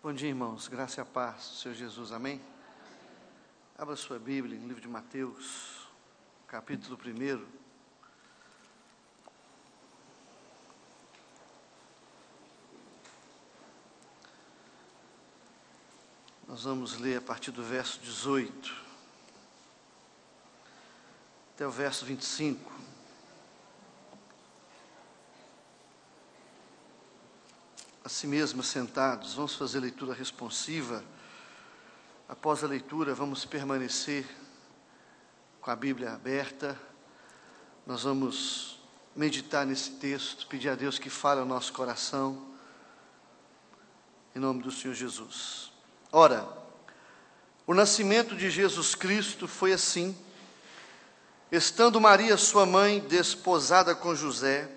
Bom dia, irmãos. Graça e a paz do Senhor Jesus. Amém? Abra sua Bíblia no livro de Mateus, capítulo 1. Nós vamos ler a partir do verso 18 até o verso 25. Assim mesmo, sentados, vamos fazer a leitura responsiva. Após a leitura, vamos permanecer com a Bíblia aberta. Nós vamos meditar nesse texto, pedir a Deus que fale ao nosso coração, em nome do Senhor Jesus. Ora, o nascimento de Jesus Cristo foi assim: estando Maria, sua mãe, desposada com José,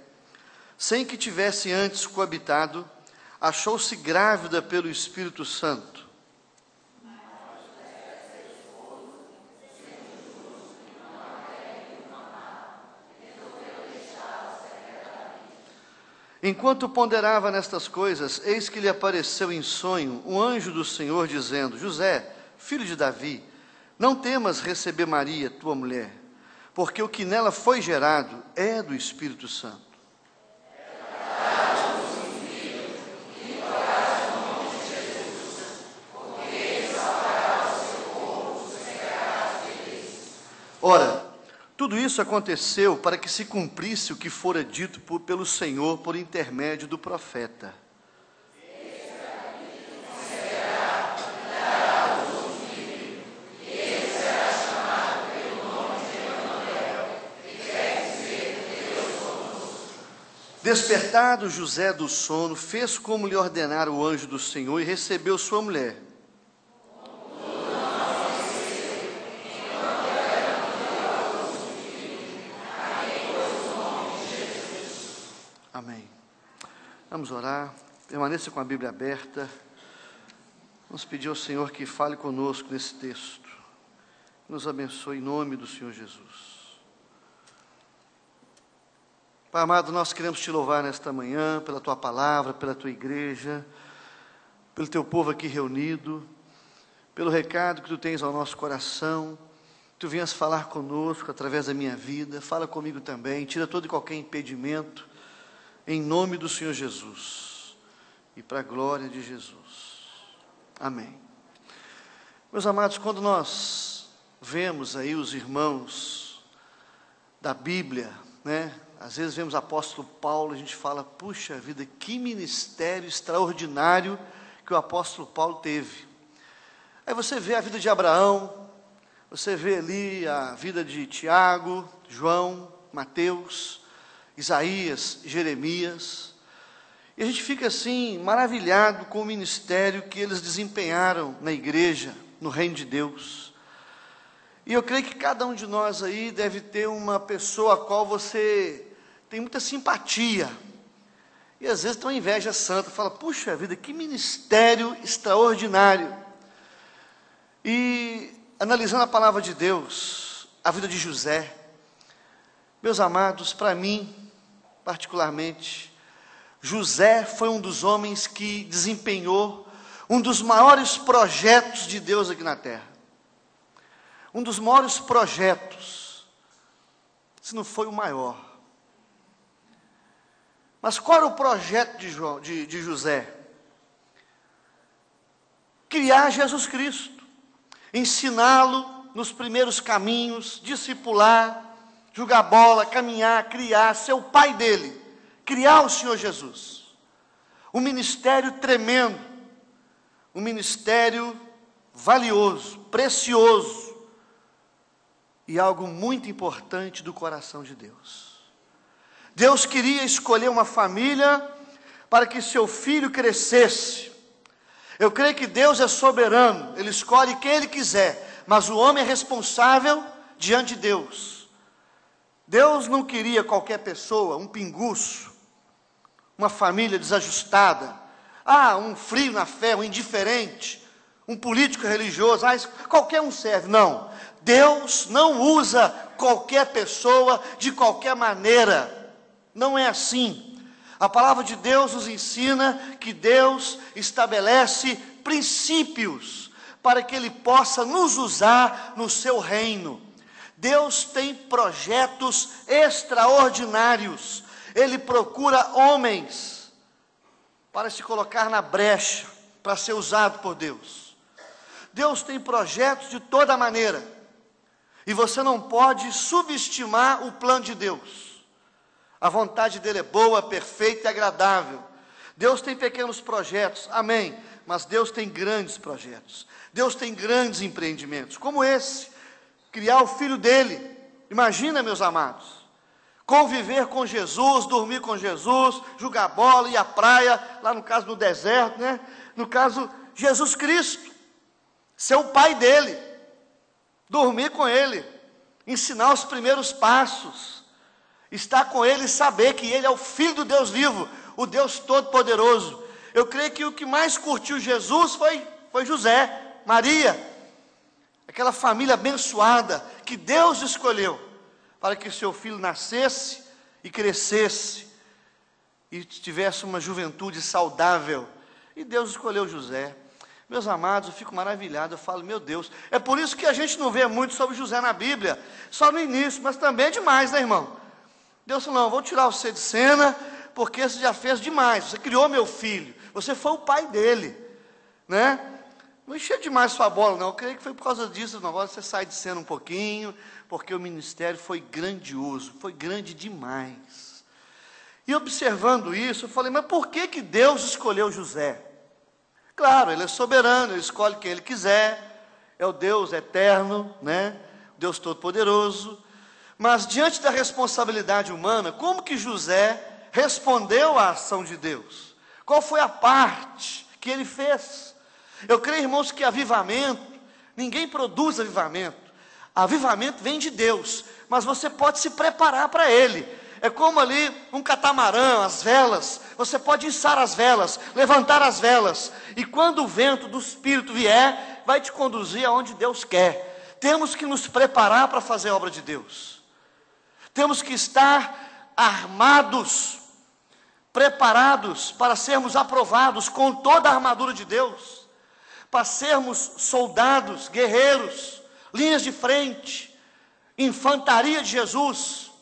sem que tivesse antes coabitado, achou-se grávida pelo Espírito Santo. Enquanto ponderava nestas coisas, eis que lhe apareceu em sonho um anjo do Senhor, dizendo: José, filho de Davi, não temas receber Maria, tua mulher, porque o que nela foi gerado é do Espírito Santo. Ora, tudo isso aconteceu para que se cumprisse o que fora dito pelo Senhor por intermédio do profeta. Despertado José do sono, fez como lhe ordenara o anjo do Senhor e recebeu sua mulher. Amém. Vamos orar. Permaneça com a Bíblia aberta. Vamos pedir ao Senhor que fale conosco nesse texto. Nos abençoe em nome do Senhor Jesus. Pai amado, nós queremos te louvar nesta manhã pela tua palavra, pela tua igreja, pelo teu povo aqui reunido, pelo recado que tu tens ao nosso coração. Tu venhas falar conosco através da minha vida. Fala comigo também. Tira todo e qualquer impedimento. Em nome do Senhor Jesus, e para a glória de Jesus. Amém. Meus amados, quando nós vemos aí os irmãos da Bíblia, às vezes vemos o apóstolo Paulo, a gente fala, puxa vida, que ministério extraordinário que o apóstolo Paulo teve. Aí você vê a vida de Abraão, você vê ali a vida de Tiago, João, Mateus, Isaías, Jeremias, e a gente fica assim, maravilhado com o ministério que eles desempenharam na igreja, no reino de Deus. E eu creio que cada um de nós aí deve ter uma pessoa a qual você tem muita simpatia, e às vezes tem uma inveja santa, fala, puxa vida, que ministério extraordinário. E analisando a palavra de Deus, a vida de José, meus amados, para mim, particularmente, José foi um dos homens que desempenhou um dos maiores projetos de Deus aqui na terra. Um dos maiores projetos, se não foi o maior. Mas qual era o projeto de José? Criar Jesus Cristo, ensiná-lo nos primeiros caminhos, discipular, jogar bola, caminhar, criar, ser o pai dele, criar o Senhor Jesus. Um ministério tremendo, um ministério valioso, precioso, e algo muito importante do coração de Deus. Deus queria escolher uma família para que seu filho crescesse. Eu creio que Deus é soberano, Ele escolhe quem Ele quiser, mas o homem é responsável diante de Deus. Deus não queria qualquer pessoa, um pinguço, uma família desajustada, um frio na fé, um indiferente, um político religioso, qualquer um serve. Não, Deus não usa qualquer pessoa de qualquer maneira, não é assim. A palavra de Deus nos ensina que Deus estabelece princípios para que Ele possa nos usar no seu reino. Deus tem projetos extraordinários. Ele procura homens para se colocar na brecha, para ser usado por Deus. Deus tem projetos de toda maneira, e você não pode subestimar o plano de Deus. A vontade dele é boa, perfeita e agradável. Deus tem pequenos projetos, amém, mas Deus tem grandes projetos. Deus tem grandes empreendimentos, como esse, criar o filho dele. Imagina, meus amados, conviver com Jesus, dormir com Jesus, jogar bola, ir à praia, lá no caso no deserto, né? No caso, Jesus Cristo, ser o pai dele, dormir com ele, ensinar os primeiros passos, estar com ele e saber que ele é o Filho do Deus vivo, o Deus Todo-Poderoso. Eu creio que o que mais curtiu Jesus foi José, Maria, aquela família abençoada que Deus escolheu para que seu filho nascesse e crescesse e tivesse uma juventude saudável. E Deus escolheu José. Meus amados, eu fico maravilhado, eu falo, meu Deus, é por isso que a gente não vê muito sobre José na Bíblia, só no início, mas também é demais, né, irmão? Deus falou, não, vou tirar você de cena, porque você já fez demais, você criou meu filho, você foi o pai dele, né? Não encheu demais sua bola, não, eu creio que foi por causa disso, não, agora você sai de cena um pouquinho, porque o ministério foi grandioso, foi grande demais. E observando isso, eu falei, mas por que Deus escolheu José? Claro, Ele é soberano, Ele escolhe quem Ele quiser, é o Deus eterno, né? Deus Todo-Poderoso. Mas diante da responsabilidade humana, como que José respondeu à ação de Deus? Qual foi a parte que ele fez? Eu creio, irmãos, que avivamento, ninguém produz avivamento. Avivamento vem de Deus, mas você pode se preparar para ele. É como ali um catamarã, as velas, você pode içar as velas, levantar as velas, e quando o vento do Espírito vier, vai te conduzir aonde Deus quer. Temos que nos preparar para fazer a obra de Deus. Temos que estar armados, preparados para sermos aprovados com toda a armadura de Deus, para sermos soldados, guerreiros, linhas de frente, infantaria de Jesus.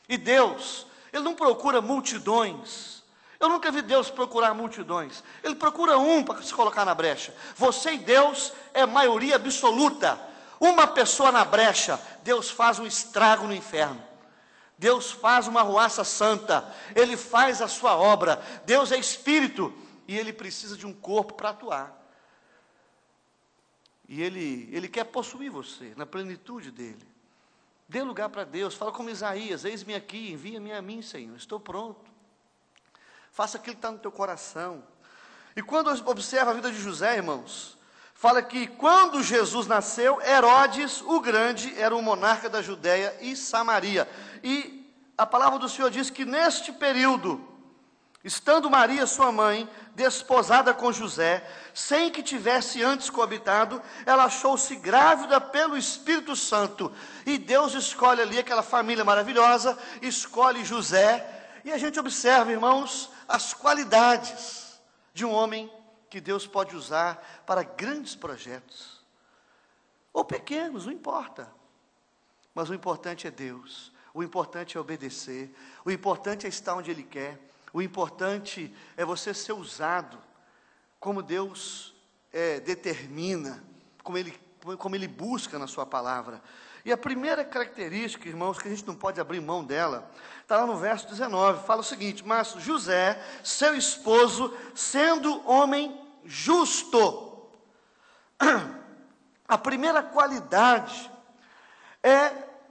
E Deus, Ele não procura multidões. Eu nunca vi Deus procurar multidões. Ele procura um para se colocar na brecha. Você e Deus é maioria absoluta. Uma pessoa na brecha, Deus faz um estrago no inferno. Deus faz uma arruaça santa. Ele faz a sua obra. Deus é Espírito e Ele precisa de um corpo para atuar. E Ele quer possuir você na plenitude dEle. Dê lugar para Deus, fala como Isaías, eis-me aqui, envia-me a mim, Senhor, estou pronto. Faça aquilo que está no teu coração. E quando observa a vida de José, irmãos, fala que quando Jesus nasceu, Herodes o Grande era o monarca da Judéia e Samaria. E a palavra do Senhor diz que neste período, estando Maria, sua mãe, desposada com José, sem que tivesse antes coabitado, ela achou-se grávida pelo Espírito Santo. E Deus escolhe ali aquela família maravilhosa, escolhe José. E a gente observa, irmãos, as qualidades de um homem que Deus pode usar para grandes projetos. Ou pequenos, não importa. Mas o importante é Deus. O importante é obedecer. O importante é estar onde Ele quer. O importante é você ser usado como Deus determina, como Ele busca na sua palavra. E a primeira característica, irmãos, que a gente não pode abrir mão dela, está lá no verso 19, fala o seguinte: mas José, seu esposo, sendo homem justo. A primeira qualidade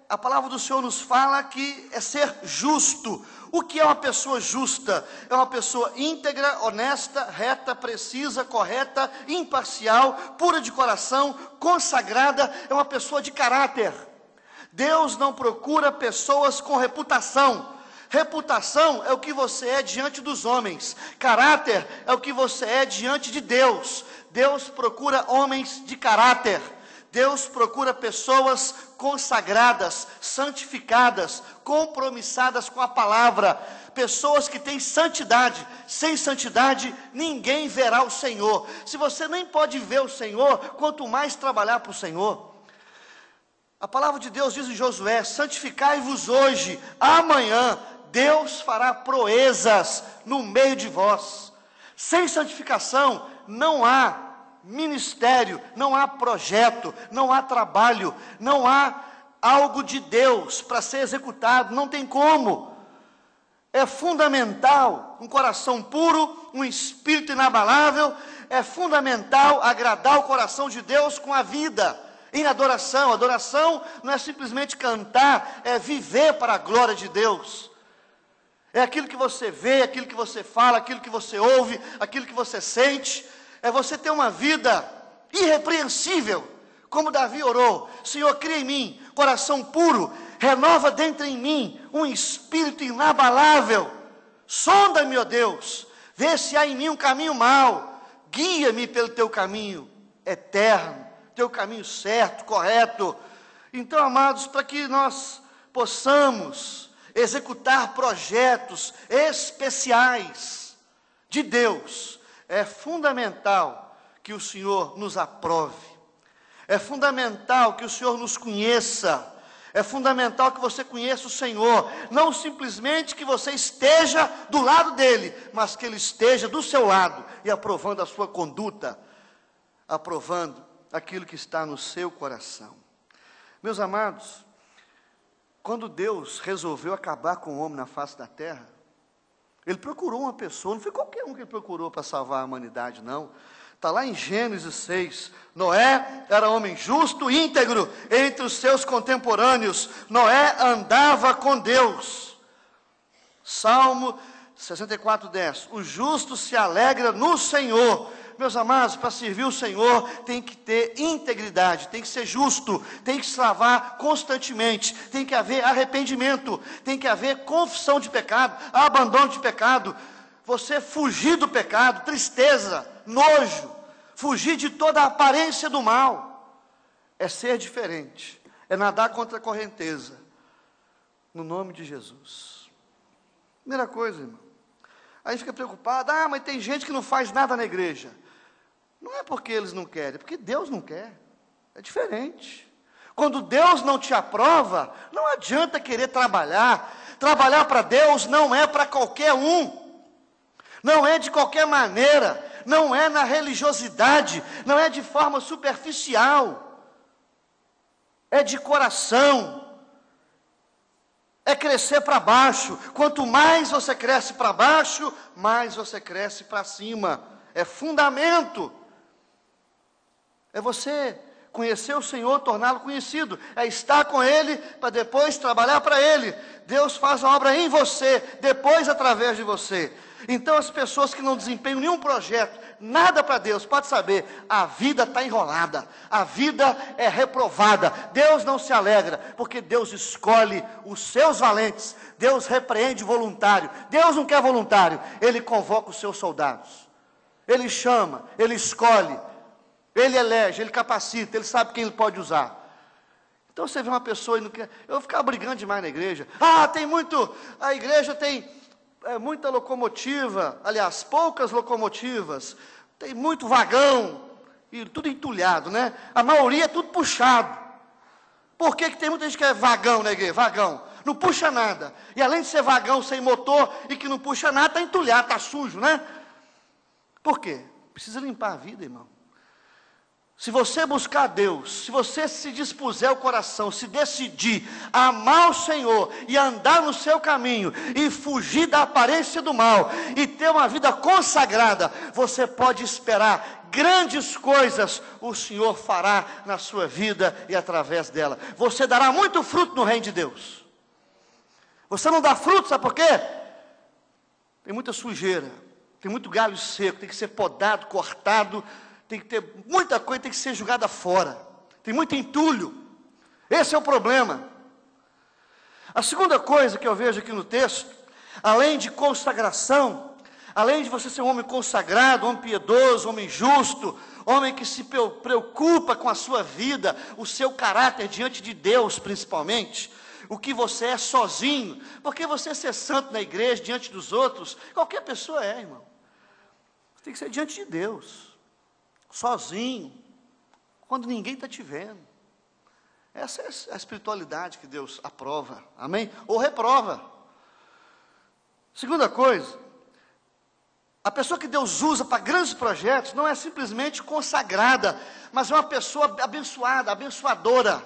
a palavra do Senhor nos fala que é ser justo. O que é uma pessoa justa? É uma pessoa íntegra, honesta, reta, precisa, correta, imparcial, pura de coração, consagrada, é uma pessoa de caráter. Deus não procura pessoas com reputação. Reputação é o que você é diante dos homens. Caráter é o que você é diante de Deus. Deus procura homens de caráter. Deus procura pessoas consagradas, santificadas, compromissadas com a palavra, pessoas que têm santidade. Sem santidade, ninguém verá o Senhor. Se você nem pode ver o Senhor, quanto mais trabalhar para o Senhor. A palavra de Deus diz em Josué: santificai-vos hoje, amanhã Deus fará proezas no meio de vós. Sem santificação não há ministério, não há projeto, não há trabalho, não há algo de Deus para ser executado, não tem como. É fundamental um coração puro, um espírito inabalável, é fundamental agradar o coração de Deus com a vida, em adoração. Adoração não é simplesmente cantar, é viver para a glória de Deus. É aquilo que você vê, aquilo que você fala, aquilo que você ouve, aquilo que você sente. É você ter uma vida irrepreensível, como Davi orou: Senhor, cria em mim coração puro, renova dentro em mim um espírito inabalável. Sonda-me, ó Deus, vê se há em mim um caminho mau, guia-me pelo teu caminho eterno, teu caminho certo, correto. Então, amados, para que nós possamos executar projetos especiais de Deus, é fundamental que o Senhor nos aprove, é fundamental que o Senhor nos conheça, é fundamental que você conheça o Senhor, não simplesmente que você esteja do lado dele, mas que ele esteja do seu lado e aprovando a sua conduta, aprovando aquilo que está no seu coração. Meus amados, quando Deus resolveu acabar com o homem na face da terra, Ele procurou uma pessoa, não foi qualquer um que Ele procurou para salvar a humanidade, não. Está lá em Gênesis 6, Noé era homem justo, íntegro, entre os seus contemporâneos. Noé andava com Deus. Salmo 64:10, o justo se alegra no Senhor. Meus amados, para servir o Senhor, tem que ter integridade, tem que ser justo, tem que se lavar constantemente, tem que haver arrependimento, tem que haver confissão de pecado, abandono de pecado, você fugir do pecado, tristeza, nojo, fugir de toda a aparência do mal, é ser diferente, é nadar contra a correnteza, no nome de Jesus. Primeira coisa, irmão, aí fica preocupado: mas tem gente que não faz nada na igreja. Não é porque eles não querem, é porque Deus não quer, é diferente. Quando Deus não te aprova, não adianta querer trabalhar para Deus não é para qualquer um, não é de qualquer maneira, não é na religiosidade, não é de forma superficial, é de coração, é crescer para baixo. Quanto mais você cresce para baixo, mais você cresce para cima, é fundamento. É você conhecer o Senhor, torná-lo conhecido, é estar com Ele, para depois trabalhar para Ele. Deus faz a obra em você, depois através de você. Então as pessoas que não desempenham nenhum projeto, nada para Deus, pode saber, a vida está enrolada, a vida é reprovada. Deus não se alegra, porque Deus escolhe os seus valentes, Deus repreende voluntário. Deus não quer voluntário, Ele convoca os seus soldados, Ele chama, Ele escolhe, Ele elege, Ele capacita, Ele sabe quem Ele pode usar. Então você vê uma pessoa e não quer, eu vou ficar brigando demais na igreja, a igreja tem muita locomotiva, aliás, poucas locomotivas, tem muito vagão, e tudo entulhado, né? A maioria é tudo puxado. Por que tem muita gente que é vagão na igreja? Vagão, não puxa nada, e além de ser vagão sem motor, e que não puxa nada, está entulhado, está sujo, né? Por quê? Precisa limpar a vida, irmão. Se você buscar Deus, se você se dispuser o coração, se decidir a amar o Senhor e andar no seu caminho e fugir da aparência do mal e ter uma vida consagrada, você pode esperar grandes coisas, o Senhor fará na sua vida e através dela. Você dará muito fruto no reino de Deus. Você não dá fruto, sabe por quê? Tem muita sujeira, tem muito galho seco, tem que ser podado, cortado, tem que ter muita coisa, tem que ser jogada fora, tem muito entulho, esse é o problema. A segunda coisa que eu vejo aqui no texto, além de consagração, Além de você ser um homem consagrado, homem piedoso, homem justo, homem que se preocupa com a sua vida, o seu caráter diante de Deus principalmente, o que você é sozinho, porque você ser santo na igreja, diante dos outros, qualquer pessoa é, irmão. Você tem que ser diante de Deus, sozinho, quando ninguém está te vendo. Essa é a espiritualidade que Deus aprova, amém? Ou reprova. Segunda coisa, a pessoa que Deus usa para grandes projetos não é simplesmente consagrada, mas é uma pessoa abençoada, abençoadora.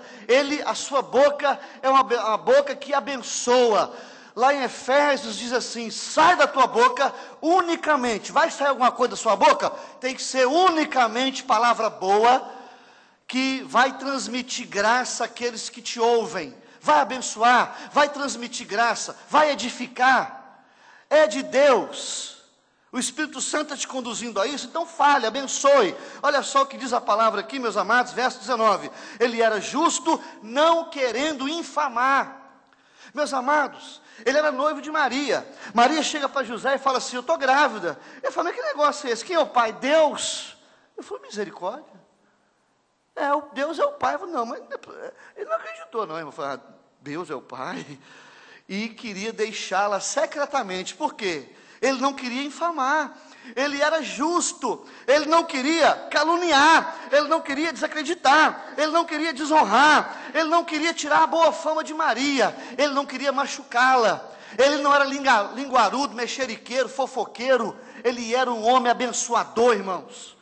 A sua boca é uma boca que abençoa. Lá em Efésios diz assim: sai da tua boca unicamente. Vai sair alguma coisa da sua boca? Tem que ser unicamente palavra boa, que vai transmitir graça àqueles que te ouvem. Vai abençoar, vai transmitir graça, vai edificar. É de Deus. O Espírito Santo está te conduzindo a isso, então fale, abençoe. Olha só o que diz a palavra aqui, meus amados, verso 19. Ele era justo, não querendo infamar. Meus amados, ele era noivo de Maria. Maria chega para José e fala assim: eu estou grávida. Ele fala: mas que negócio é esse? Quem é o pai? Deus. Eu falei: misericórdia. Deus é o pai. Eu falei: não, mas ele não acreditou não. Ele falou: Deus é o pai. E queria deixá-la secretamente. Por quê? Ele não queria infamar, ele era justo, ele não queria caluniar, ele não queria desacreditar, ele não queria desonrar, ele não queria tirar a boa fama de Maria, ele não queria machucá-la, ele não era linguarudo, mexeriqueiro, fofoqueiro, ele era um homem abençoador, irmãos.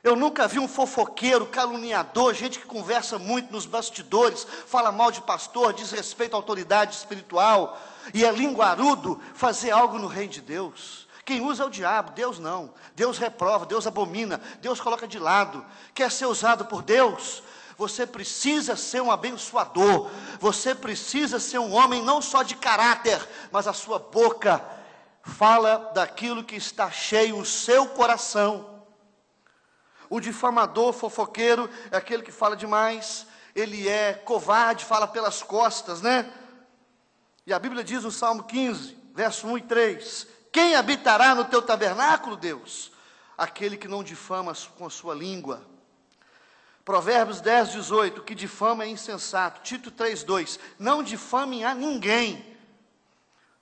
Eu nunca vi um fofoqueiro, caluniador, gente que conversa muito nos bastidores, fala mal de pastor, desrespeita a autoridade espiritual, e é linguarudo, fazer algo no reino de Deus. Quem usa é o diabo, Deus não. Deus reprova, Deus abomina, Deus coloca de lado. Quer ser usado por Deus? Você precisa ser um abençoador, você precisa ser um homem não só de caráter, mas a sua boca fala daquilo que está cheio o seu coração. O difamador, fofoqueiro, é aquele que fala demais, ele é covarde, fala pelas costas, né? E a Bíblia diz no Salmo 15, verso 1 e 3, quem habitará no teu tabernáculo, Deus? Aquele que não difama com a sua língua. Provérbios 10, 18, que difama é insensato. Tito 3, 2, não difamem a ninguém.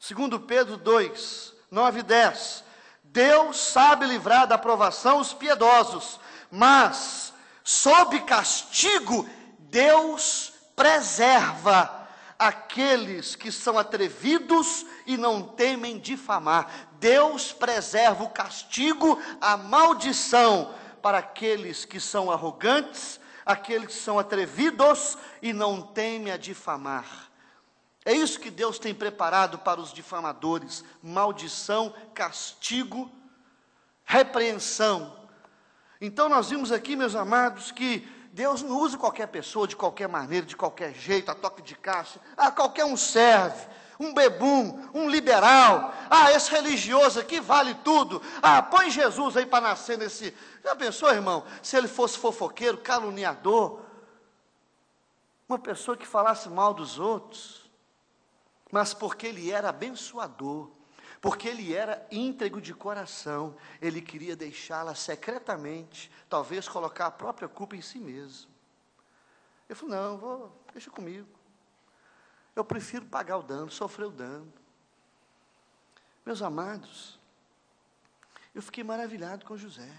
2 Pedro 2, 9 e 10, Deus sabe livrar da aprovação os piedosos, mas sob castigo Deus preserva aqueles que são atrevidos e não temem difamar. Deus preserva o castigo, a maldição para aqueles que são arrogantes, aqueles que são atrevidos e não temem a difamar. É isso que Deus tem preparado para os difamadores: maldição, castigo, repreensão. Então nós vimos aqui, meus amados, que Deus não usa qualquer pessoa, de qualquer maneira, de qualquer jeito, a toque de caixa. Qualquer um serve, um bebum, um liberal. Esse religioso aqui vale tudo. Põe Jesus aí para nascer nesse... Já pensou, irmão, se ele fosse fofoqueiro, caluniador, uma pessoa que falasse mal dos outros, mas porque ele era abençoador, porque ele era íntegro de coração, ele queria deixá-la secretamente, talvez colocar a própria culpa em si mesmo. Eu falei: não, deixa comigo. Eu prefiro pagar o dano, sofrer o dano. Meus amados, eu fiquei maravilhado com José.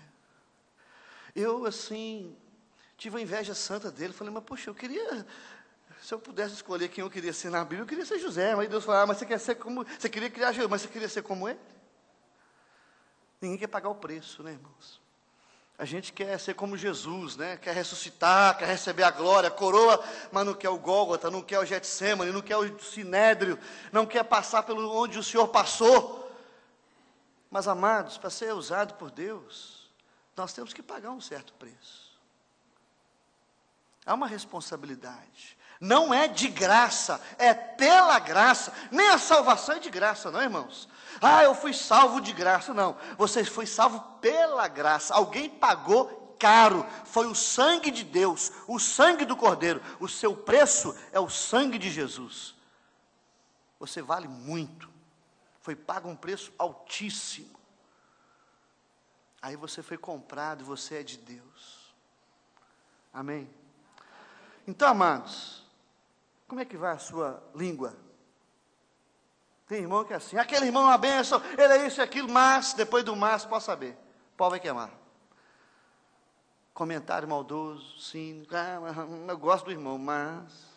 Eu, assim, tive a inveja santa dele. Falei: mas poxa, eu queria... Se eu pudesse escolher quem eu queria ser na Bíblia, eu queria ser José. Mas Deus falou: mas você quer ser como... Você queria criar Jesus, mas você queria ser como ele? Ninguém quer pagar o preço, né, irmãos? A gente quer ser como Jesus, né? Quer ressuscitar, quer receber a glória, a coroa, mas não quer o Gólgota, não quer o Getsemane, não quer o Sinédrio, não quer passar pelo onde o Senhor passou. Mas, amados, para ser usado por Deus, nós temos que pagar um certo preço. Há uma responsabilidade. Não é de graça, é pela graça. Nem a salvação é de graça, não, irmãos? Eu fui salvo de graça. Não, você foi salvo pela graça. Alguém pagou caro, foi o sangue de Deus, o sangue do Cordeiro. O seu preço é o sangue de Jesus. Você vale muito, foi pago um preço altíssimo. Aí você foi comprado, você é de Deus. Amém? Então, amados, como é que vai a sua língua? Tem irmão que é assim, aquele irmão é uma bênção, ele é isso e aquilo, mas, depois do mas, pode saber, o pau vai queimar. Comentário maldoso, cínico, eu gosto do irmão, mas...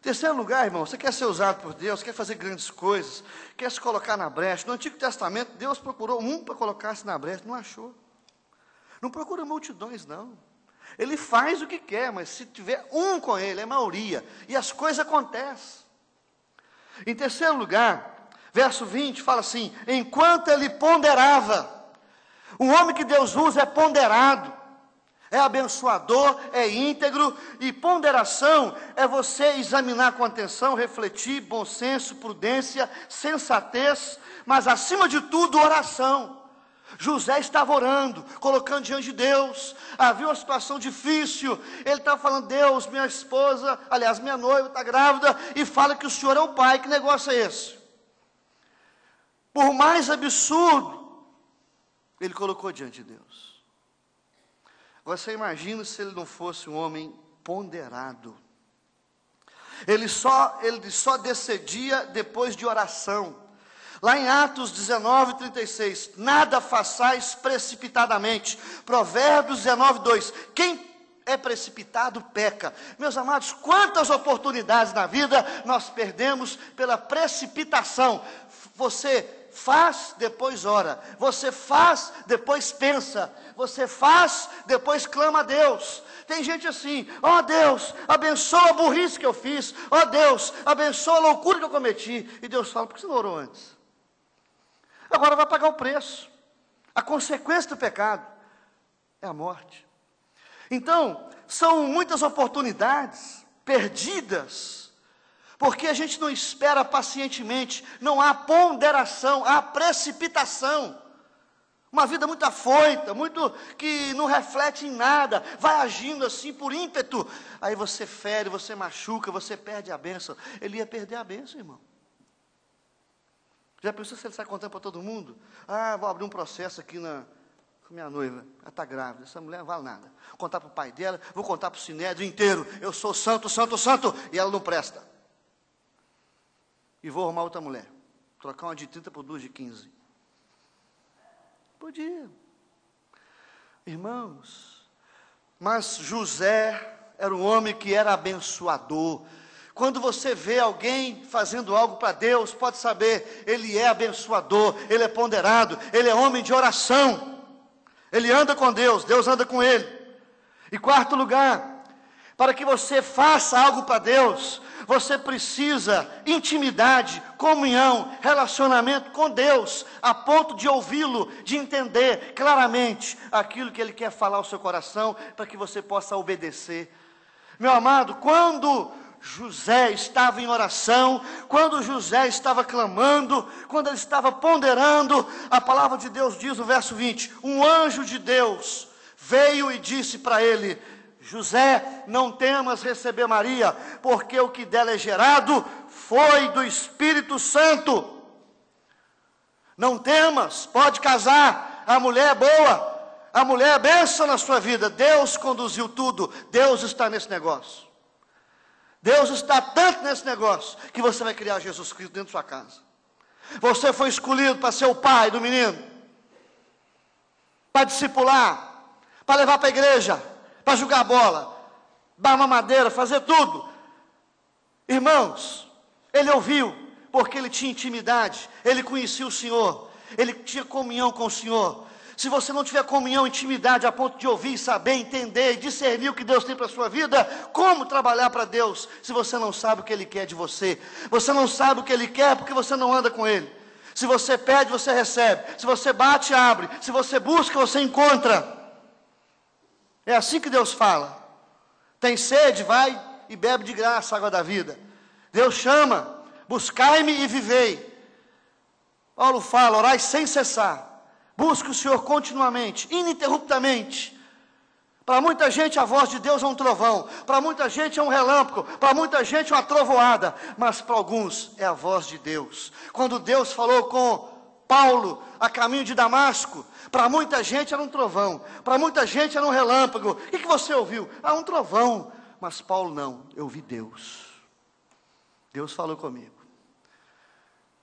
Terceiro lugar, irmão, você quer ser usado por Deus, quer fazer grandes coisas, quer se colocar na brecha. No Antigo Testamento, Deus procurou um para colocar-se na brecha, não achou. Não procura multidões, não. Ele faz o que quer, mas se tiver um com ele, é maioria, e as coisas acontecem. Em terceiro lugar, verso 20, fala assim, enquanto ele ponderava, o homem que Deus usa é ponderado, é abençoador, é íntegro, e ponderação é você examinar com atenção, refletir, bom senso, prudência, sensatez, mas acima de tudo, oração. José estava orando, colocando diante de Deus, havia uma situação difícil, ele estava falando, Deus, minha esposa, aliás, minha noiva está grávida, e fala que o Senhor é o pai, que negócio é esse? Por mais absurdo, ele colocou diante de Deus. Agora você imagina se ele não fosse um homem ponderado. Ele só decidia depois de oração. Lá em Atos 19, 36, nada façais precipitadamente. Provérbios 19, 2, quem é precipitado peca. Meus amados, quantas oportunidades na vida nós perdemos pela precipitação. Você faz, depois ora. Você faz, depois pensa. Você faz, depois clama a Deus. Tem gente assim, ó Deus, abençoa a burrice que eu fiz. Ó Deus, abençoa a loucura que eu cometi. E Deus fala, por que você não orou antes? Agora vai pagar o preço. A consequência do pecado é a morte. Então, são muitas oportunidades perdidas, porque a gente não espera pacientemente, não há ponderação, há precipitação. Uma vida muito afoita, muito que não reflete em nada, vai agindo assim por ímpeto. Aí você fere, você machuca, você perde a bênção. Ele ia perder a bênção, irmão. Já pensou se ele sai contando para todo mundo? Ah, vou abrir um processo aqui com minha noiva, ela está grávida, essa mulher não vale nada. Vou contar para o pai dela, vou contar para o sinédrio inteiro, eu sou santo, santo, santo, e ela não presta. E vou arrumar outra mulher, trocar uma de 30 por duas de 15. Podia. Irmãos, mas José era um homem que era abençoador. Quando você vê alguém fazendo algo para Deus, pode saber, ele é abençoador, ele é ponderado, ele é homem de oração. Ele anda com Deus, Deus anda com ele. E quarto lugar, para que você faça algo para Deus, você precisa intimidade, comunhão, relacionamento com Deus, a ponto de ouvi-lo, de entender claramente aquilo que Ele quer falar ao seu coração, para que você possa obedecer. Meu amado, quando José estava em oração, quando José estava clamando, quando ele estava ponderando, a palavra de Deus diz no verso 20, um anjo de Deus veio e disse para ele, José, não temas receber Maria, porque o que dela é gerado foi do Espírito Santo. Não temas, pode casar, a mulher é boa, a mulher é bênção na sua vida, Deus conduziu tudo, Deus está nesse negócio. Deus está tanto nesse negócio, que você vai criar Jesus Cristo dentro da sua casa. Você foi escolhido para ser o pai do menino, para discipular, para levar para a igreja, para jogar bola, dar mamadeira, fazer tudo. Irmãos, ele ouviu, porque ele tinha intimidade, ele conhecia o Senhor, ele tinha comunhão com o Senhor. Se você não tiver comunhão, intimidade, a ponto de ouvir, saber, entender, discernir o que Deus tem para a sua vida, como trabalhar para Deus, se você não sabe o que Ele quer de você? Você não sabe o que Ele quer, porque você não anda com Ele. Se você pede, você recebe. Se você bate, abre. Se você busca, você encontra. É assim que Deus fala. Tem sede, vai e bebe de graça a água da vida. Deus chama, buscai-me e vivei. Paulo fala, orai sem cessar. Busque o Senhor continuamente, ininterruptamente. Para muita gente a voz de Deus é um trovão, para muita gente é um relâmpago, para muita gente é uma trovoada, mas para alguns é a voz de Deus. Quando Deus falou com Paulo a caminho de Damasco. Para muita gente era um trovão, para muita gente era um relâmpago. O que você ouviu? Ah, um trovão. Mas Paulo não, eu ouvi Deus. Deus falou comigo.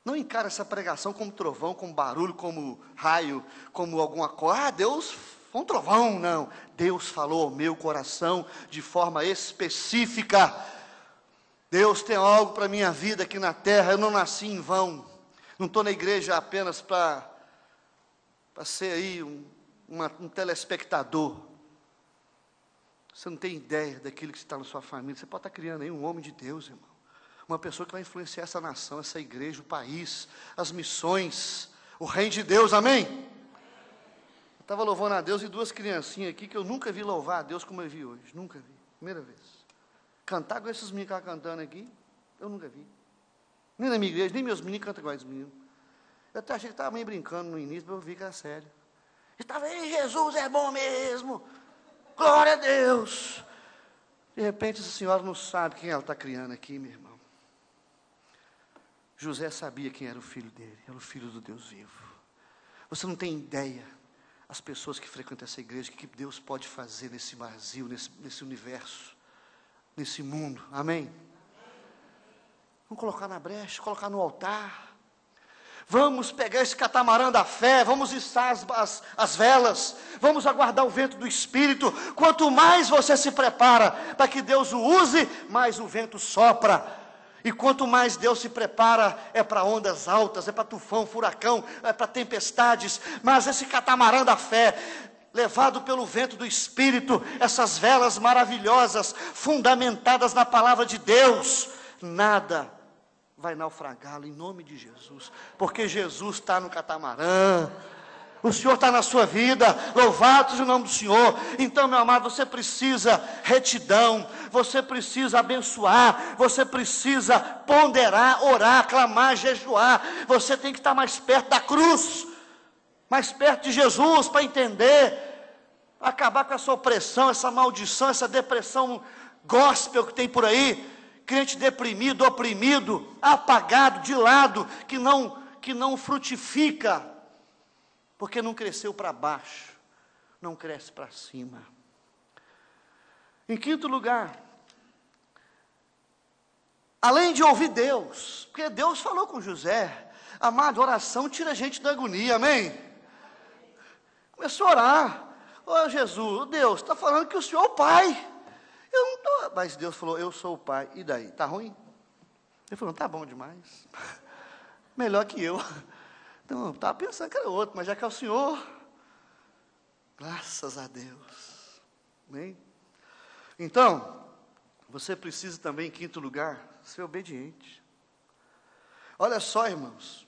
Não encara essa pregação como trovão, como barulho, como raio, como alguma coisa. Ah, Deus foi um trovão, não. Deus falou ao meu coração de forma específica. Deus tem algo para a minha vida aqui na terra, eu não nasci em vão. Não estou na igreja apenas para ser aí um telespectador. Você não tem ideia daquilo que está na sua família. Você pode estar criando aí um homem de Deus, irmão. Uma pessoa que vai influenciar essa nação, essa igreja, o país, as missões, o reino de Deus, amém? Eu estava louvando a Deus e duas criancinhas aqui que eu nunca vi louvar a Deus como eu vi hoje. Nunca vi, primeira vez. Cantar com esses meninos que estavam cantando aqui, eu nunca vi. Nem na minha igreja, nem meus meninos cantam igual esses meninos. Eu até achei que estava meio brincando no início, mas eu vi que era sério. Estava aí, Jesus é bom mesmo. Glória a Deus. De repente, essa senhora não sabe quem ela está criando aqui, meu irmão. José sabia quem era o filho dele, era o filho do Deus vivo. Você não tem ideia, as pessoas que frequentam essa igreja, o que Deus pode fazer nesse Brasil, nesse universo, nesse mundo, amém? Vamos colocar na brecha, colocar no altar. Vamos pegar esse catamarã da fé, vamos içar as velas, vamos aguardar o vento do Espírito. Quanto mais você se prepara para que Deus o use, mais o vento sopra. E quanto mais Deus se prepara, é para ondas altas, é para tufão, furacão, é para tempestades. Mas esse catamarã da fé, levado pelo vento do Espírito, essas velas maravilhosas, fundamentadas na palavra de Deus, nada vai naufragá-lo em nome de Jesus, porque Jesus está no catamarã. O Senhor está na sua vida, louvado seja o nome do Senhor. Então, meu amado, você precisa retidão, você precisa abençoar, você precisa ponderar, orar, clamar, jejuar. Você tem que estar mais perto da cruz, mais perto de Jesus, para entender, acabar com essa opressão, essa maldição, essa depressão gospel que tem por aí. Crente deprimido, oprimido, apagado, de lado, que não frutifica, porque não cresceu para baixo, não cresce para cima. Em quinto lugar, além de ouvir Deus, porque Deus falou com José, amado, oração tira a gente da agonia, amém? Começou a orar, ô Jesus, Deus, está falando que o Senhor é o Pai, eu não estou, mas Deus falou, eu sou o Pai, e daí, está ruim? Ele falou, está bom demais, melhor que eu. Então, estava pensando que era outro, mas já que é o Senhor, graças a Deus, amém? Então, você precisa também, em quinto lugar, ser obediente. Olha só, irmãos,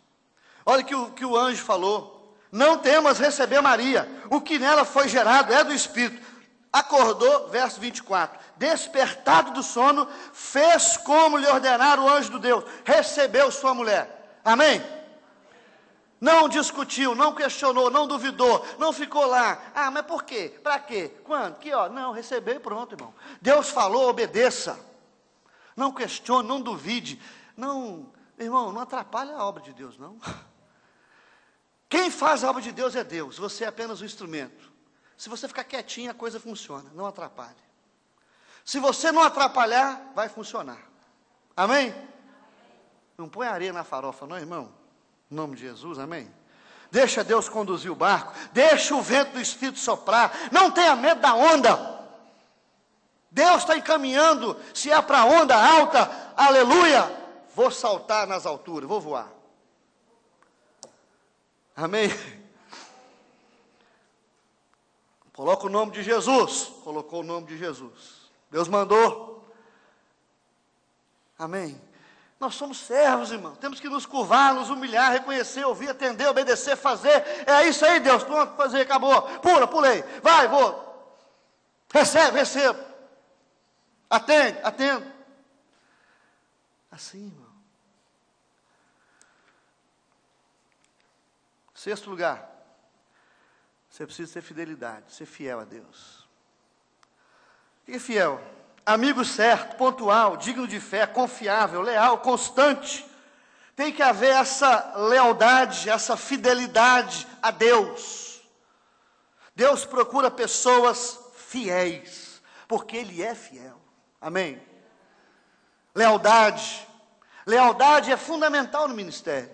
olha que o anjo falou, não temas receber Maria, o que nela foi gerado é do Espírito. Acordou, verso 24, despertado do sono, fez como lhe ordenara o anjo do Deus, recebeu sua mulher, amém? Não discutiu, não questionou, não duvidou, não ficou lá. Ah, mas por quê? Para quê? Quando? Que ó? Não, recebeu e pronto, irmão. Deus falou, obedeça. Não questione, não duvide. Não, irmão, não atrapalhe a obra de Deus, não. Quem faz a obra de Deus é Deus, você é apenas um instrumento. Se você ficar quietinho, a coisa funciona, não atrapalhe. Se você não atrapalhar, vai funcionar. Amém? Não põe areia na farofa, não, irmão? Em nome de Jesus, amém? Deixa Deus conduzir o barco, deixa o vento do Espírito soprar, não tenha medo da onda. Deus está encaminhando, se é para onda alta, aleluia, vou saltar nas alturas, vou voar. Amém? Coloca o nome de Jesus, colocou o nome de Jesus. Deus mandou. Amém? Nós somos servos, irmão, temos que nos curvar, nos humilhar, reconhecer, ouvir, atender, obedecer, fazer. É isso aí, Deus, pronto, fazer, acabou. Pulei, vai, vou. Recebo. Atendo. Assim, irmão. Sexto lugar, você precisa ter fidelidade, ser fiel a Deus. O que é fiel? Amigo certo, pontual, digno de fé, confiável, leal, constante, Tem que haver essa lealdade, essa fidelidade a Deus. Deus procura pessoas fiéis, porque Ele é fiel. Amém? Lealdade. Lealdade é fundamental no ministério.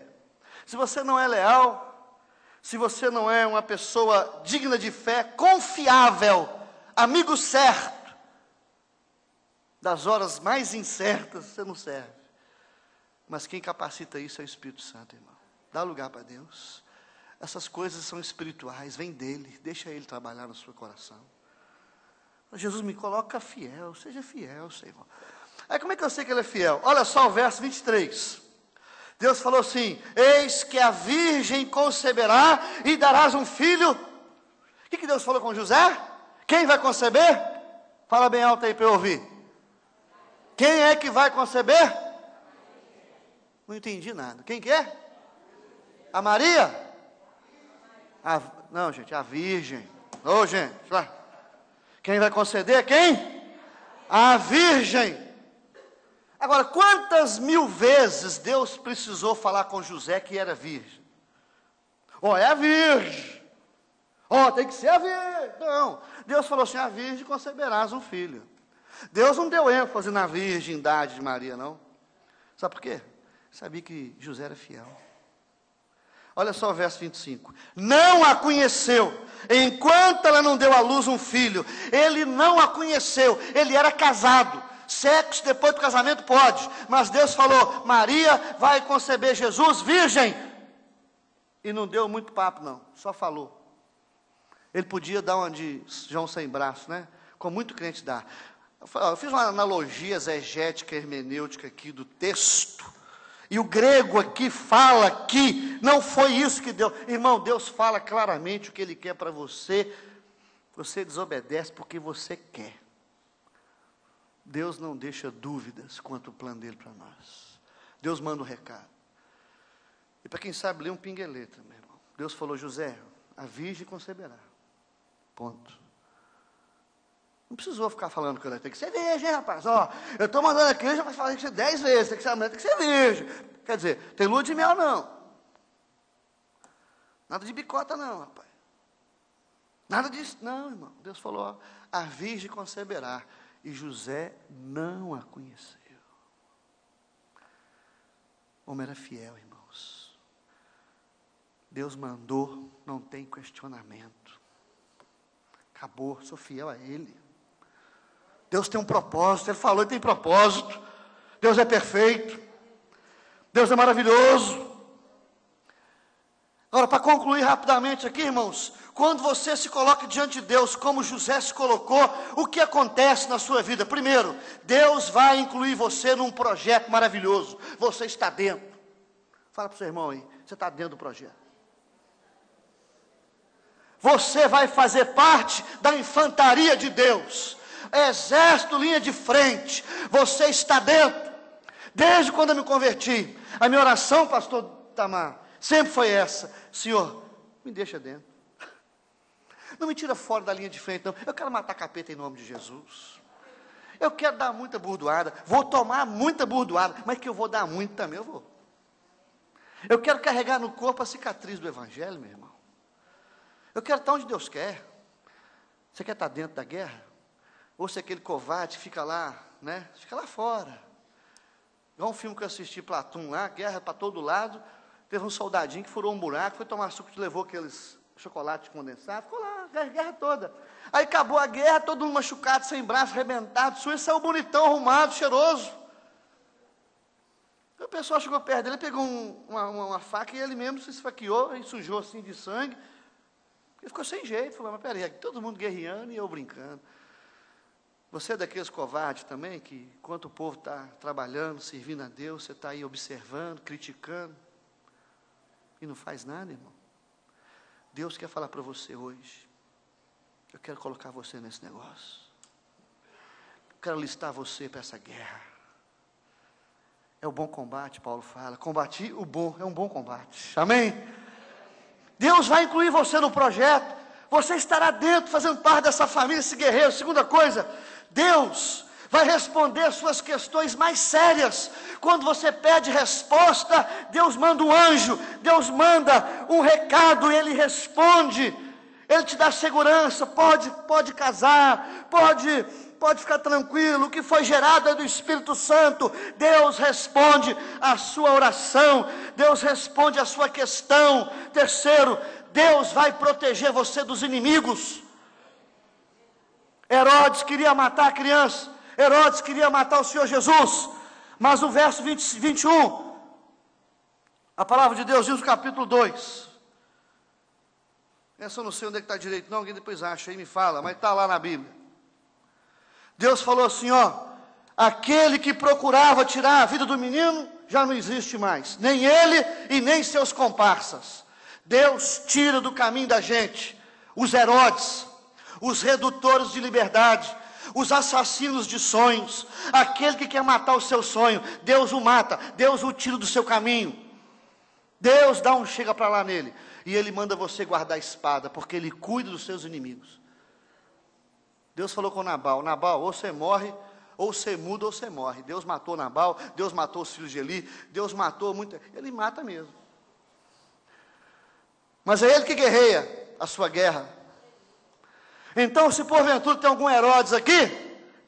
Se você não é leal, se você não é uma pessoa digna de fé, confiável, amigo certo, das horas mais incertas, você não serve. Mas quem capacita isso é o Espírito Santo, irmão. Dá lugar para Deus. Essas coisas são espirituais, vem dele, deixa ele trabalhar no seu coração. Jesus, me coloca fiel, seja fiel, Senhor. Aí como é que eu sei que ele é fiel? Olha só o verso 23. Deus falou assim: eis que a virgem conceberá e darás um filho. O que Deus falou com José? Quem vai conceber? Fala bem alto aí para eu ouvir. Quem é que vai conceber? Não entendi nada. Quem que é? A Maria? Não, gente, a virgem. Ô, gente, lá. Quem vai conceder? Quem? A virgem. Agora, quantas mil vezes Deus precisou falar com José que era virgem? É a virgem. Tem que ser a virgem. Não, Deus falou assim: a virgem conceberás um filho. Deus não deu ênfase na virgindade de Maria, não. Sabe por quê? Sabia que José era fiel. Olha só o verso 25. Não a conheceu, enquanto ela não deu à luz um filho. Ele não a conheceu, ele era casado. Sexo depois do casamento pode, mas Deus falou: Maria vai conceber Jesus virgem. E não deu muito papo não, só falou. Ele podia dar uma de João sem braço, né? Como muito crente dá. Eu fiz uma analogia exegética, hermenêutica aqui do texto. E o grego aqui fala que não foi isso que Deus... Irmão, Deus fala claramente o que Ele quer para você. Você desobedece porque você quer. Deus não deixa dúvidas quanto ao plano dele para nós. Deus manda o recado. E para quem sabe ler um pingueleta, meu irmão. Deus falou: José, a virgem conceberá. Ponto. Não precisou ficar falando que ela tem que ser virgem, rapaz. Eu estou mandando aqui, já vai falar que ser 10 vezes, tem que ser virgem. Quer dizer, tem lua de mel não. Nada de bicota não, rapaz. Nada disso, não, irmão. Deus falou: a virgem conceberá. E José não a conheceu. O homem era fiel, irmãos. Deus mandou, não tem questionamento. Acabou, sou fiel a Ele. Deus tem um propósito, Ele falou, Ele tem propósito. Deus é perfeito. Deus é maravilhoso. Agora, para concluir rapidamente aqui, irmãos, quando você se coloca diante de Deus, como José se colocou, o que acontece na sua vida? Primeiro, Deus vai incluir você num projeto maravilhoso. Você está dentro. Fala para o seu irmão aí, você está dentro do projeto. Você vai fazer parte da infantaria de Deus. Exército, linha de frente. Você está dentro. Desde quando eu me converti, a minha oração, pastor Tamar, sempre foi essa: Senhor, me deixa dentro. Não me tira fora da linha de frente, não. Eu quero matar capeta em nome de Jesus. Eu quero dar muita burdoada. Vou tomar muita burdoada, mas que eu vou dar muito também, eu vou. Eu quero carregar no corpo a cicatriz do Evangelho, meu irmão. Eu quero estar onde Deus quer. Você quer estar dentro da guerra? Ou se aquele covarde fica lá, né? Fica lá fora. Igual um filme que eu assisti, Platão lá, guerra para todo lado. Teve um soldadinho que furou um buraco, foi tomar suco e levou aqueles chocolate condensado, ficou lá, a guerra toda. Aí acabou a guerra, todo mundo machucado, sem braço, arrebentado, suíço, saiu bonitão, arrumado, cheiroso. Aí o pessoal chegou perto dele, pegou uma faca e ele mesmo se esfaqueou, e sujou assim de sangue. Ele ficou sem jeito, falou: mas peraí, todo mundo guerreando e eu brincando. Você é daqueles covardes também, que enquanto o povo está trabalhando, servindo a Deus, você está aí observando, criticando, e não faz nada, irmão? Deus quer falar para você hoje: eu quero colocar você nesse negócio. Eu quero listar você para essa guerra. É o bom combate, Paulo fala. Combati o bom, é um bom combate. Amém? Deus vai incluir você no projeto. Você estará dentro, fazendo parte dessa família, esse guerreiro. Segunda coisa, Deus vai responder as suas questões mais sérias. Quando você pede resposta, Deus manda um anjo, Deus manda um recado, Ele responde, Ele te dá segurança, pode casar, pode ficar tranquilo, o que foi gerado é do Espírito Santo. Deus responde a sua oração, Deus responde a sua questão. Terceiro, Deus vai proteger você dos inimigos. Herodes queria matar a criança, Herodes queria matar o Senhor Jesus, mas no verso 21, a palavra de Deus diz no capítulo 2, essa eu não sei onde é que está direito não, alguém depois acha aí, me fala, mas está lá na Bíblia. Deus falou assim, aquele que procurava tirar a vida do menino, já não existe mais, nem ele e nem seus comparsas. Deus tira do caminho da gente os Herodes, os redutores de liberdade, os assassinos de sonhos, aquele que quer matar o seu sonho, Deus o mata, Deus o tira do seu caminho, Deus dá um chega para lá nele, e Ele manda você guardar a espada, porque Ele cuida dos seus inimigos. Deus falou com Nabal, ou você morre, ou você muda, ou você morre. Deus matou Nabal, Deus matou os filhos de Eli, Deus matou muito, Ele mata mesmo. Mas é Ele que guerreia a sua guerra. Então, se porventura tem algum Herodes aqui,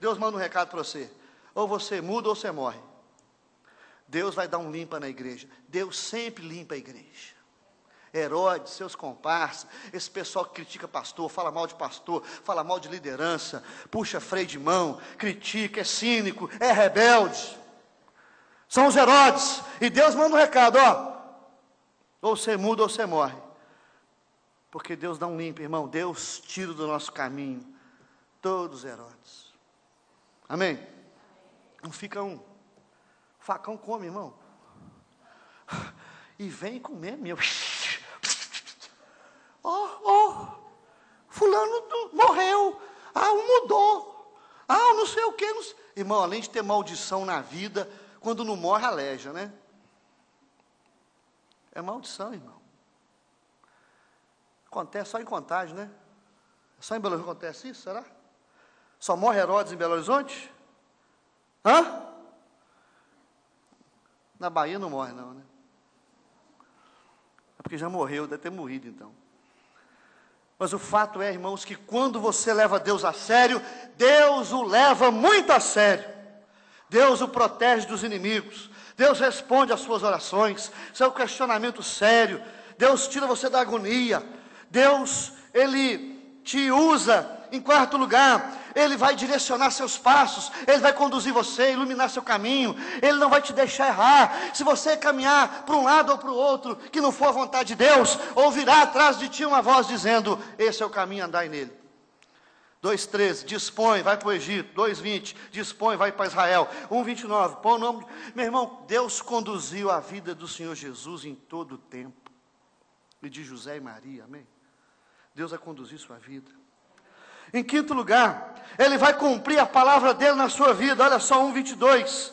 Deus manda um recado para você, ou você muda ou você morre. Deus vai dar um limpa na igreja, Deus sempre limpa a igreja. Herodes, seus comparsas, esse pessoal que critica pastor, fala mal de pastor, fala mal de liderança, puxa freio de mão, critica, é cínico, é rebelde, são os Herodes, e Deus manda um recado, ou você muda ou você morre. Porque Deus dá um limpo, irmão. Deus tira do nosso caminho todos os Herodes. Amém? Não fica um. O facão come, irmão. E vem comer, meu. Fulano morreu. Mudou. Não sei o que. Irmão, além de ter maldição na vida, quando não morre, aleja, né? É maldição, irmão. Acontece só em Contagem, né? Só em Belo Horizonte acontece isso, será? Só morre Herodes em Belo Horizonte? Na Bahia não morre não, né? É porque já morreu, deve ter morrido então. Mas o fato é, irmãos, que quando você leva Deus a sério, Deus o leva muito a sério. Deus o protege dos inimigos. Deus responde às suas orações. Seu questionamento sério. Deus tira você da agonia. Deus, Ele te usa. Em quarto lugar, Ele vai direcionar seus passos, Ele vai conduzir você, iluminar seu caminho, Ele não vai te deixar errar. Se você caminhar para um lado ou para o outro, que não for a vontade de Deus, ouvirá atrás de ti uma voz dizendo, esse é o caminho, andai nele. 2:13, dispõe, vai para o Egito. 2:20, dispõe, vai para Israel. 1:29, põe o nome. Meu irmão, Deus conduziu a vida do Senhor Jesus em todo o tempo, e de José e Maria, amém? Deus vai conduzir sua vida. Em quinto lugar, Ele vai cumprir a palavra dEle na sua vida. Olha só, 1:22.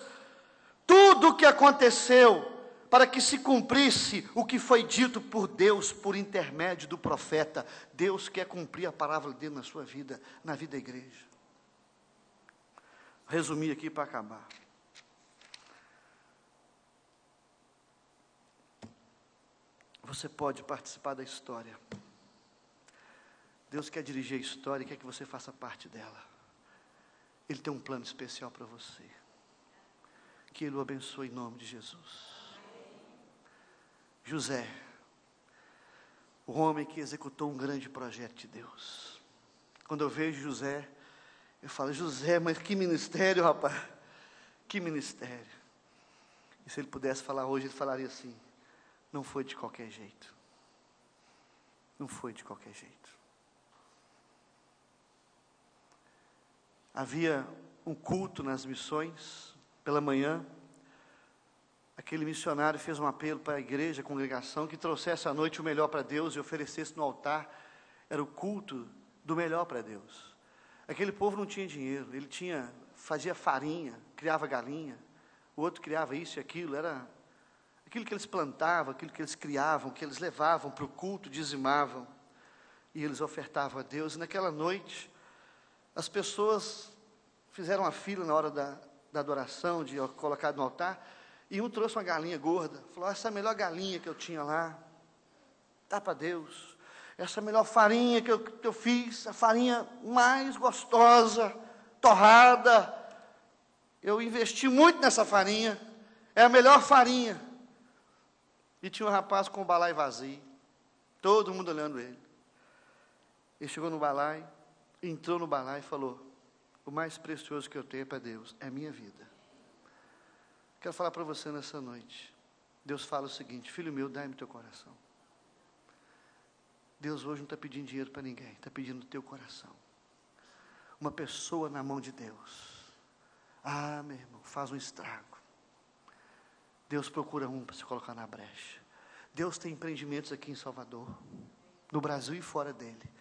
Tudo o que aconteceu para que se cumprisse o que foi dito por Deus, por intermédio do profeta. Deus quer cumprir a palavra dEle na sua vida, na vida da igreja. Resumir aqui para acabar. Você pode participar da história. Deus quer dirigir a história e quer que você faça parte dela. Ele tem um plano especial para você. Que Ele o abençoe em nome de Jesus. José, o homem que executou um grande projeto de Deus. Quando eu vejo José, eu falo, José, mas que ministério, rapaz. Que ministério. E se ele pudesse falar hoje, ele falaria assim, não foi de qualquer jeito. Não foi de qualquer jeito. Havia um culto nas missões, pela manhã. Aquele missionário fez um apelo para a igreja, a congregação, que trouxesse à noite o melhor para Deus e oferecesse no altar. Era o culto do melhor para Deus. Aquele povo não tinha dinheiro, ele fazia farinha, criava galinha, o outro criava isso e aquilo, era aquilo que eles plantavam, aquilo que eles criavam, que eles levavam para o culto, dizimavam, e eles ofertavam a Deus. E naquela noite, as pessoas fizeram uma fila na hora da adoração, de colocar no altar, e um trouxe uma galinha gorda, falou, essa é a melhor galinha que eu tinha lá, dá para Deus, essa é a melhor farinha que eu fiz, a farinha mais gostosa, torrada, eu investi muito nessa farinha, é a melhor farinha. E tinha um rapaz com o balaio vazio, todo mundo olhando ele. Ele chegou no balaio, entrou no balaio e falou, o mais precioso que eu tenho para Deus é a minha vida. Quero falar para você nessa noite. Deus fala o seguinte, filho meu, dá-me teu coração. Deus hoje não está pedindo dinheiro para ninguém, está pedindo o teu coração. Uma pessoa na mão de Deus. Ah, meu irmão, faz um estrago. Deus procura um para se colocar na brecha. Deus tem empreendimentos aqui em Salvador, no Brasil e fora dele.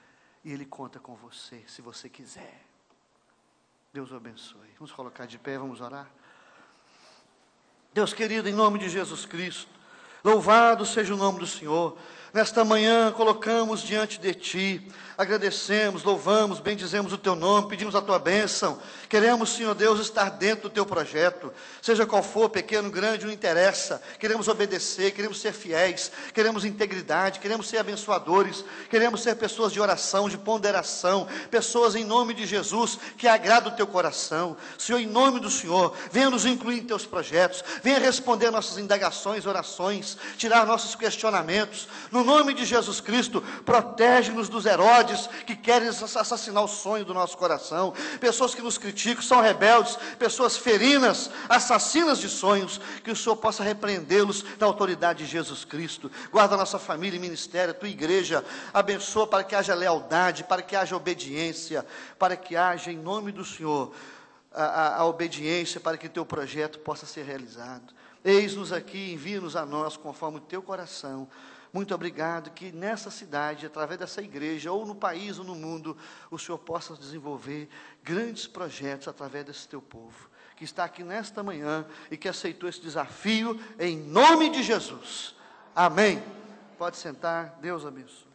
E Ele conta com você, se você quiser. Deus o abençoe. Vamos colocar de pé, vamos orar. Deus querido, em nome de Jesus Cristo, louvado seja o nome do Senhor. Nesta manhã colocamos diante de Ti, agradecemos, louvamos, bendizemos o Teu nome, pedimos a Tua bênção. Queremos, Senhor Deus, estar dentro do Teu projeto, seja qual for, pequeno, grande, não interessa. Queremos obedecer, queremos ser fiéis, queremos integridade, queremos ser abençoadores, queremos ser pessoas de oração, de ponderação, pessoas em nome de Jesus, que agrada o Teu coração. Senhor, em nome do Senhor, venha nos incluir em Teus projetos, venha responder nossas indagações, orações, tirar nossos questionamentos. No nome de Jesus Cristo, protege-nos dos Herodes que querem assassinar o sonho do nosso coração, pessoas que nos criticam, são rebeldes, pessoas ferinas, assassinas de sonhos, que o Senhor possa repreendê-los na autoridade de Jesus Cristo. Guarda a nossa família e ministério, a Tua igreja, abençoa para que haja lealdade, para que haja obediência, para que haja em nome do Senhor a obediência, para que Teu projeto possa ser realizado. Eis-nos aqui, envia-nos a nós conforme o Teu coração. Muito obrigado que nessa cidade, através dessa igreja, ou no país ou no mundo, o Senhor possa desenvolver grandes projetos através desse Teu povo, que está aqui nesta manhã e que aceitou esse desafio em nome de Jesus. Amém. Pode sentar, Deus abençoe.